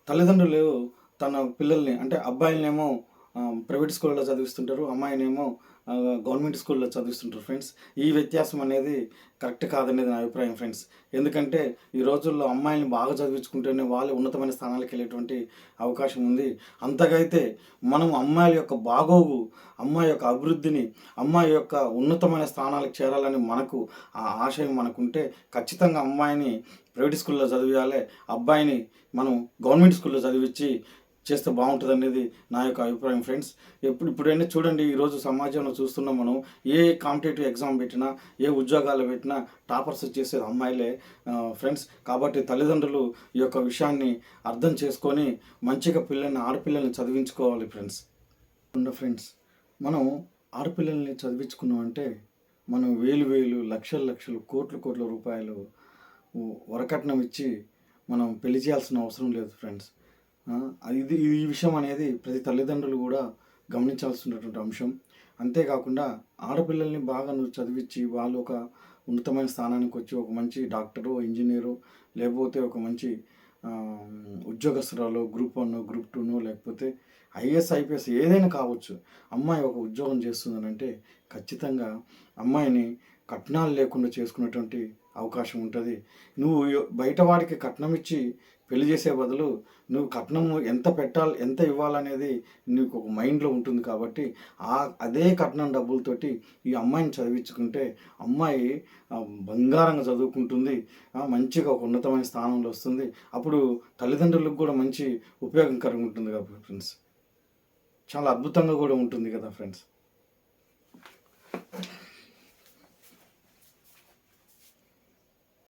తల్లిదండ్రులు తన పిల్లల్ని అంటే అబ్బాయిలనేమో ప్రైవేట్ స్కూల్లో చదివిస్తుంటారు, అమ్మాయినేమో గవర్నమెంట్ స్కూల్లో చదివిస్తుంటారు ఫ్రెండ్స్. ఈ వ్యత్యాసం అనేది కరెక్ట్ కాదనేది నా అభిప్రాయం ఫ్రెండ్స్. ఎందుకంటే ఈ రోజుల్లో అమ్మాయిల్ని బాగా చదివించుకుంటేనే వాళ్ళు ఉన్నతమైన స్థానాలకు వెళ్ళేటువంటి అవకాశం ఉంది. అంతకైతే మనం అమ్మాయిల యొక్క బాగోగు, అమ్మాయి యొక్క అభివృద్ధిని, అమ్మాయి యొక్క ఉన్నతమైన స్థానాలకు చేరాలని మనకు ఆ ఆశయం మనకుంటే ఖచ్చితంగా అమ్మాయిని ప్రైవేట్ స్కూల్లో చదివియాలి, అబ్బాయిని మనం గవర్నమెంట్ స్కూల్లో చదివించి చేస్తే బాగుంటుంది అనేది నా యొక్క అభిప్రాయం ఫ్రెండ్స్. ఇప్పుడైనా చూడండి, ఈరోజు సమాజంలో చూస్తున్నాం మనం, ఏ కాంపిటేటివ్ ఎగ్జామ్ పెట్టినా, ఏ ఉద్యోగాలు పెట్టినా టాపర్స్ వచ్చేసేది అమ్మాయిలే ఫ్రెండ్స్. కాబట్టి తల్లిదండ్రులు ఈ యొక్క విషయాన్ని అర్థం చేసుకొని మంచిగా ఆడపిల్లల్ని చదివించుకోవాలి ఫ్రెండ్స్. ఫ్రెండ్స్, మనం ఆడపిల్లల్ని చదివించుకున్నామంటే మనం వేలు లక్షలు కోట్ల రూపాయలు వరకట్నం ఇచ్చి మనం పెళ్లి చేయాల్సిన అవసరం లేదు ఫ్రెండ్స్. ఈ విషయం అనేది ప్రతి తల్లిదండ్రులు కూడా గమనించాల్సినటువంటి అంశం. అంతేకాకుండా ఆడపిల్లల్ని బాగా నువ్వు చదివించి వాళ్ళు ఒక ఉన్నతమైన స్థానానికి వచ్చి ఒక మంచి డాక్టరు, ఇంజనీరు, లేకపోతే ఒక మంచి ఉద్యోగస్తురాలు, గ్రూప్ 1, గ్రూప్ 2 లేకపోతే ఐఏఎస్, ఐపీఎస్ ఏదైనా కావచ్చు. అమ్మాయి ఒక ఉద్యోగం చేస్తుందనంటే ఖచ్చితంగా అమ్మాయిని కట్నాలు లేకుండా చేసుకునేటువంటి అవకాశం ఉంటుంది. నువ్వు బయట వాడికి కట్నం ఇచ్చి పెళ్లి చేసే బదులు నువ్వు కట్నం ఎంత పెట్టాలి, ఎంత ఇవ్వాలనేది నీకు ఒక మైండ్లో ఉంటుంది. కాబట్టి అదే కట్నం డబ్బులతోటి ఈ అమ్మాయిని చదివించుకుంటే అమ్మాయి బంగారంగా చదువుకుంటుంది, మంచిగా ఒక ఉన్నతమైన స్థానంలో వస్తుంది. అప్పుడు తల్లిదండ్రులకు కూడా మంచి ఉపయోగకరంగా ఉంటుంది కదా ఫ్రెండ్స్. చాలా అద్భుతంగా కూడా ఉంటుంది కదా ఫ్రెండ్స్.